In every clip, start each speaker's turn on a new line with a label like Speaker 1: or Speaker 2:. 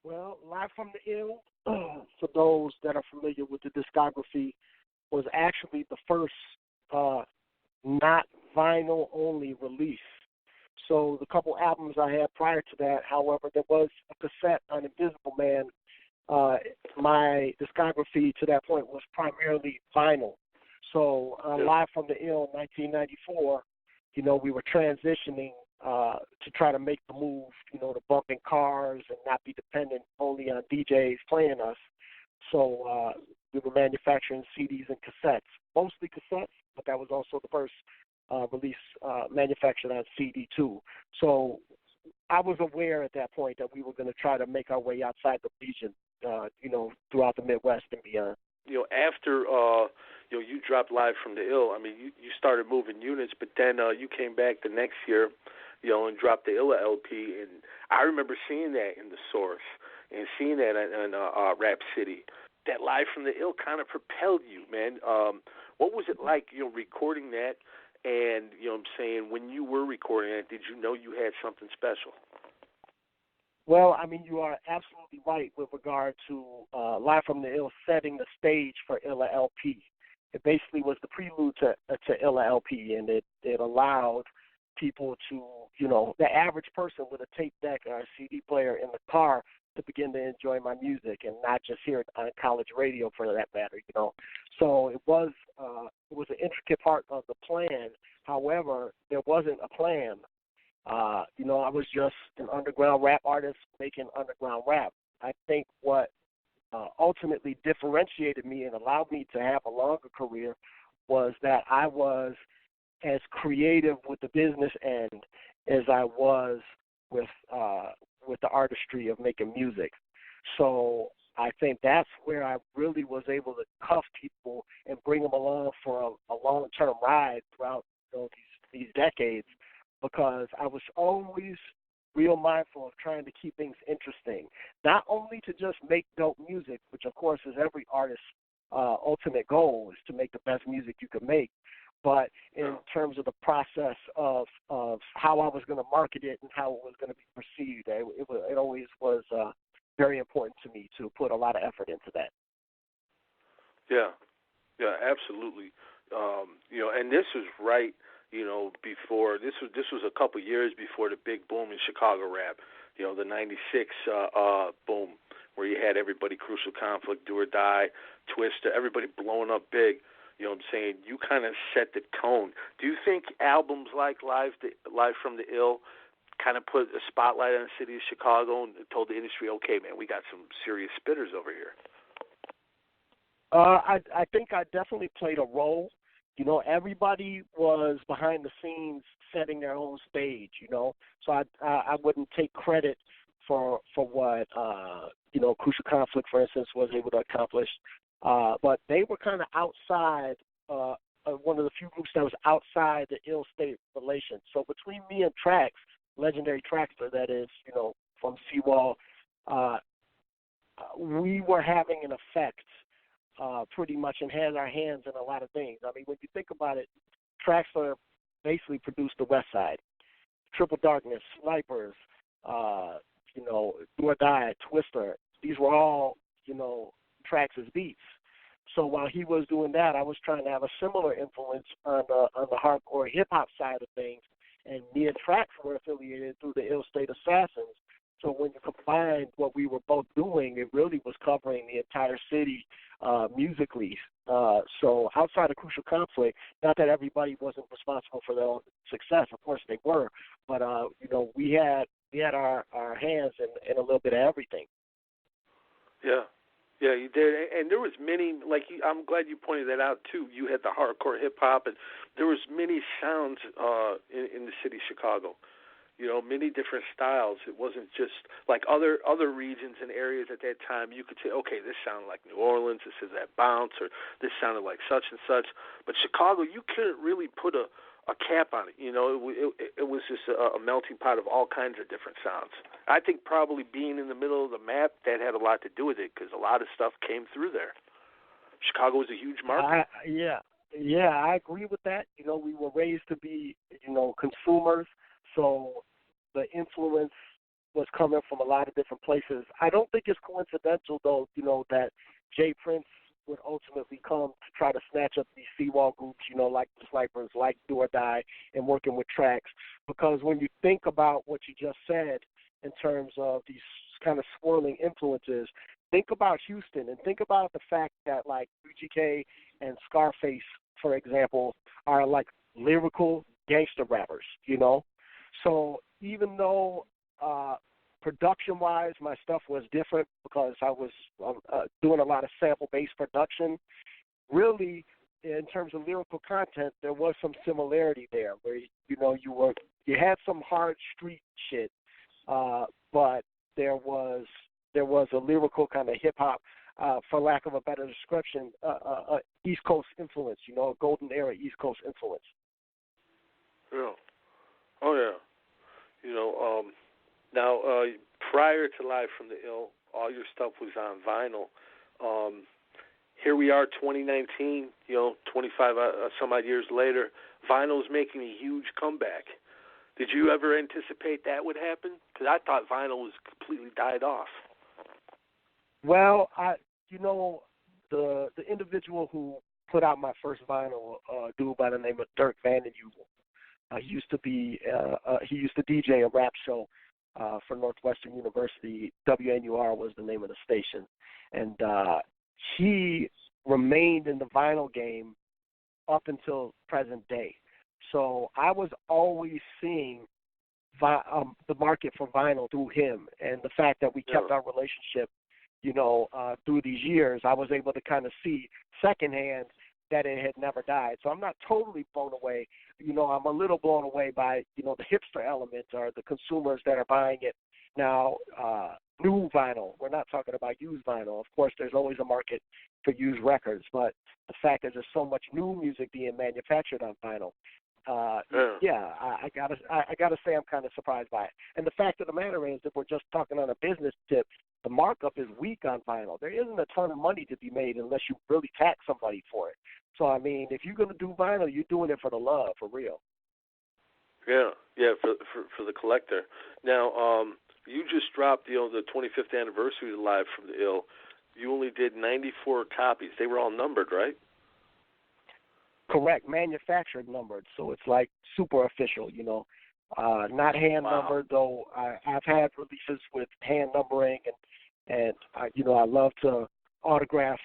Speaker 1: Well, Live from the Ill, for those that are familiar with the discography, was actually the first uh, not vinyl only release. So the couple albums I had prior to that, however, there was a cassette on Invisible Man. Uh, my discography to that point was primarily vinyl. So Live from the Ill, 1994, we were transitioning to try to make the move, to bumping cars and not be dependent only on DJs playing us. So we were manufacturing CDs and cassettes, mostly cassettes, but that was also the first release manufactured on CD too. So I was aware at that point that we were going to try to make our way outside the region, throughout the Midwest and beyond.
Speaker 2: After you dropped Live from the Ill, I mean, you started moving units, but then you came back the next year, and dropped the Illa LP, and I remember seeing that in the Source and seeing that in Rap City. That Live from the Ill kind of propelled you, man. What was it like, recording that? And, what I'm saying, when you were recording it, did you know you had something special?
Speaker 1: Well, I mean, you are absolutely right with regard to Live from the Ill setting the stage for Illa LP. It basically was the prelude to Illa LP, and it allowed people to, the average person with a tape deck or a CD player in the car to begin to enjoy my music and not just hear it on college radio for that matter, So it was an intricate part of the plan. However, there wasn't a plan. I was just an underground rap artist making underground rap. I think what ultimately differentiated me and allowed me to have a longer career was that I was as creative with the business end as I was with the artistry of making music. So I think that's where I really was able to cuff people and bring them along for a long-term ride throughout these decades, because I was always real mindful of trying to keep things interesting, not only to just make dope music, which of course is every artist's ultimate goal, is to make the best music you can make, but in terms of the process of how I was going to market it and how it was going to be perceived, it always was very important to me to put a lot of effort into that.
Speaker 2: Yeah, absolutely. And this was right, before this was a couple years before the big boom in Chicago rap. The '96 boom, where you had everybody, Crucial Conflict, Do or Die, Twista, everybody blowing up big. What I'm saying? You kind of set the tone. Do you think albums like Live from the Ill kind of put a spotlight on the city of Chicago and told the industry, okay, man, we got some serious spitters over here?
Speaker 1: I think I definitely played a role. Everybody was behind the scenes setting their own stage, So I wouldn't take credit for what, Crucial Conflict, for instance, was able to accomplish. But they were kind of outside, one of the few groups that was outside the ill state relations. So between me and Trax, legendary Traxler, that is, from Seawall, we were having an effect pretty much and had our hands in a lot of things. I mean, when you think about it, Traxler basically produced the West Side, Triple Darkness, Snipers, Do or Die, Twister. These were all, Trax's beats. So while he was doing that, I was trying to have a similar influence on the hardcore hip hop side of things. And me and Trax were affiliated through the Ill State Assassins. So when you combined what we were both doing, it really was covering the entire city musically. So outside of Crucial Conflict, not that everybody wasn't responsible for their own success, of course they were, but we had our hands in a little bit of everything.
Speaker 2: Yeah, you did, and there was many. I'm glad you pointed that out too. You had the hardcore hip hop, and there was many sounds in the city of Chicago. Many different styles. It wasn't just like other regions and areas at that time. You could say, okay, this sounded like New Orleans, this is that bounce, or this sounded like such and such. But Chicago, you couldn't really put a cap on it. It was just a melting pot of all kinds of different sounds. I think probably being in the middle of the map, that had a lot to do with it, because a lot of stuff came through there. Chicago was a huge market.
Speaker 1: Yeah, I agree with that. We were raised to be, consumers. So the influence was coming from a lot of different places. I don't think it's coincidental, though, that Jay Prince would ultimately come to try to snatch up these Seawall groups, like the Snipers, like Do or Die, and working with Trax. Because when you think about what you just said in terms of these kind of swirling influences, think about Houston and think about the fact that, like, UGK and Scarface, for example, are like lyrical gangster rappers, So even though production-wise my stuff was different because I was doing a lot of sample-based production, really in terms of lyrical content there was some similarity there where, you had some hard street shit, but there was a lyrical kind of hip-hop, for lack of a better description, East Coast influence, a golden era East Coast influence.
Speaker 2: Yeah. Oh, yeah. Now, prior to Live from the Ill, all your stuff was on vinyl. Here we are, 2019, 25 some odd years later, vinyl is making a huge comeback. Did you ever anticipate that would happen? Because I thought vinyl was completely died off.
Speaker 1: Well, the individual who put out my first vinyl, a dude by the name of Dirk Vandenheuvel, he used to DJ a rap show for Northwestern University. WNUR was the name of the station, and he remained in the vinyl game up until present day. So I was always seeing the market for vinyl through him, and the fact that we kept our relationship, through these years, I was able to kind of see secondhand that it had never died. So I'm not totally blown away. I'm a little blown away by, the hipster element or the consumers that are buying it now, new vinyl. We're not talking about used vinyl. Of course, there's always a market for used records, but the fact that there's so much new music being manufactured on vinyl, I gotta say I'm kind of surprised by it. And the fact of the matter is, if we're just talking on a business tip, the markup is weak on vinyl. There isn't a ton of money to be made unless you really tax somebody for it. So, I mean, if you're going to do vinyl, you're doing it for the love, for real.
Speaker 2: Yeah, for the collector. Now, you just dropped, the 25th anniversary of Live from the Ill. You only did 94 copies. They were all numbered, right?
Speaker 1: Correct, manufactured numbered. So it's like super official, not hand numbered, though. I've had releases with hand numbering, and I love to autograph,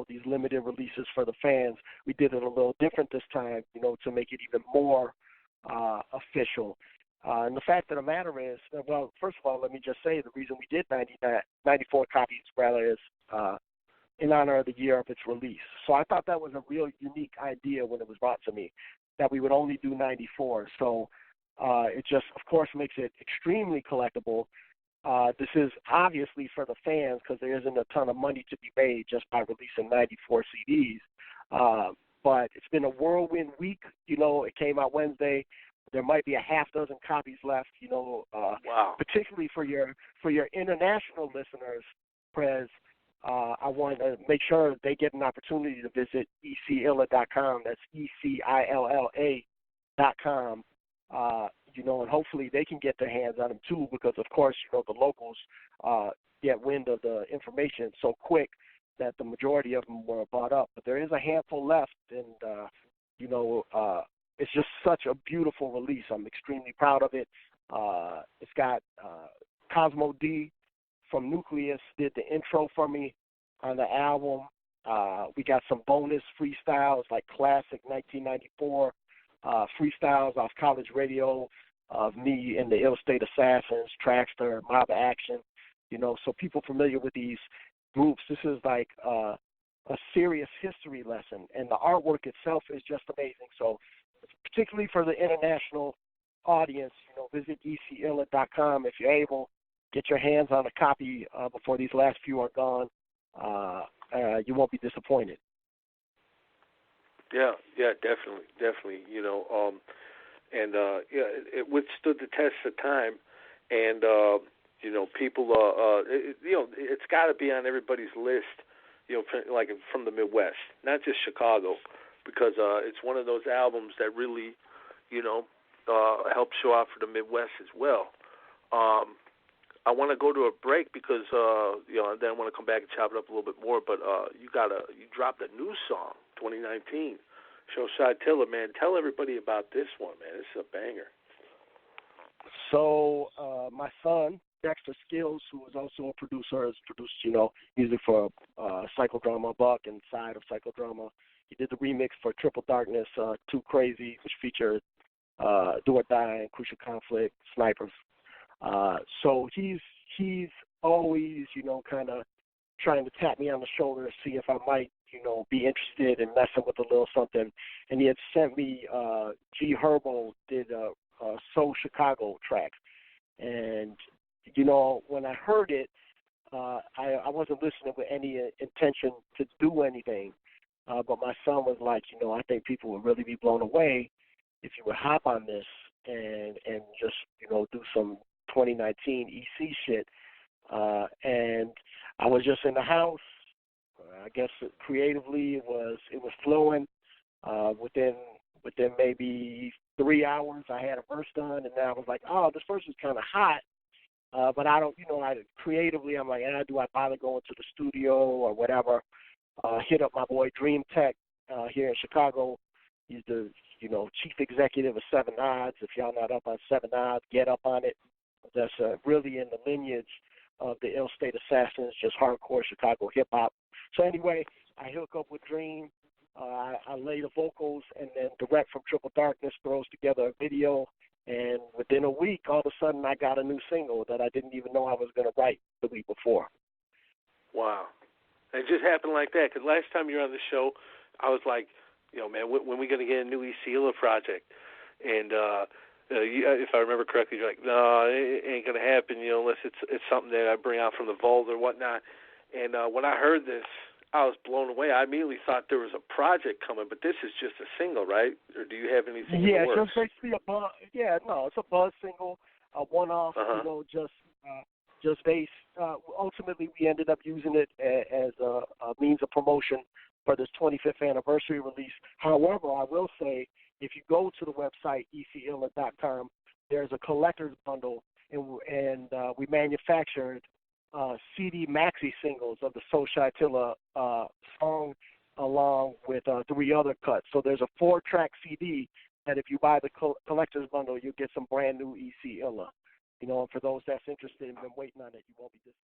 Speaker 1: these limited releases for the fans. We did it a little different this time, to make it even more official. And the fact of the matter is, well, first of all, let me just say the reason we did 94 copies, rather, is in honor of the year of its release. So I thought that was a real unique idea when it was brought to me, that we would only do 94. So it just, of course, makes it extremely collectible. This is obviously for the fans because there isn't a ton of money to be made just by releasing 94 CDs. But it's been a whirlwind week. It came out Wednesday. There might be a half dozen copies left.
Speaker 2: Wow.
Speaker 1: Particularly for your international listeners, Prez. I want to make sure they get an opportunity to visit ecilla.com. That's ECILLA.com. And hopefully they can get their hands on them too, because of course, the locals get wind of the information so quick that the majority of them were bought up. But there is a handful left, and it's just such a beautiful release. I'm extremely proud of it. It's got Cosmo D from Nucleus did the intro for me on the album. We got some bonus freestyles like classic 1994 freestyles off College Radio of me and the Ill State Assassins, Traxter, Mob Action. So people familiar with these groups, this is like a serious history lesson, and the artwork itself is just amazing. So particularly for the international audience, visit ecilla.com if you're able. Get your hands on a copy before these last few are gone. You won't be disappointed.
Speaker 2: Yeah, definitely. It withstood the test of time, and people, it's got to be on everybody's list, like from the Midwest, not just Chicago, because it's one of those albums that really, helps show out for the Midwest as well. I want to go to a break because and then I want to come back and chop it up a little bit more. But you dropped a new song, 2019, Showside Tiller, man. Tell everybody about this one, man. This is a banger.
Speaker 1: So my son Dexter Skills, who is also a producer, has produced music for Psychodrama Buck and Side of Psychodrama. He did the remix for Triple Darkness, Too Crazy, which featured Do or Die, Crucial Conflict, Snipers. So he's always, kind of trying to tap me on the shoulder to see if I might, be interested in messing with a little something. And he had sent me, G Herbo did a Soul Chicago track. And, when I heard it, I wasn't listening with any intention to do anything. But my son was like, I think people would really be blown away if you would hop on this and just, do some 2019 EC shit. And I was just in the house. I guess creatively it was flowing. Within maybe 3 hours, I had a verse done, and then I was like, oh, this verse is kind of hot. But I don't, creatively, I'm like, do I bother going to the studio or whatever? Hit up my boy Dream Tech here in Chicago. He's the, chief executive of Seven Odds. If y'all not up on Seven Odds, get up on it. That's really in the lineage of the Ill State Assassins, just hardcore Chicago hip-hop. So anyway, I hook up with Dream. I lay the vocals, and then Direct from Triple Darkness throws together a video. And within a week, all of a sudden, I got a new single that I didn't even know I was going to write the week before.
Speaker 2: Wow. It just happened like that. Because last time you were on the show, I was like, man, when are we going to get a new ECILA project? And if I remember correctly, you're like, no, it ain't going to happen, unless it's something that I bring out from the vault or whatnot. And when I heard this, I was blown away. I immediately thought there was a project coming, but this is just a single, right? Or do you have anything in the works?
Speaker 1: Just basically a buzz. Yeah, no, it's a buzz single, a one-off. Just based. Ultimately, we ended up using it as a means of promotion for this 25th anniversary release. However, I will say, if you go to the website ecilla.com, there's a collector's bundle, and we manufactured CD maxi singles of the Showside Tiller song along with 3 other cuts. So there's a 4-track CD that if you buy the collector's bundle, you'll get some brand new ECILA. And for those that's interested and been waiting on it, you won't be disappointed.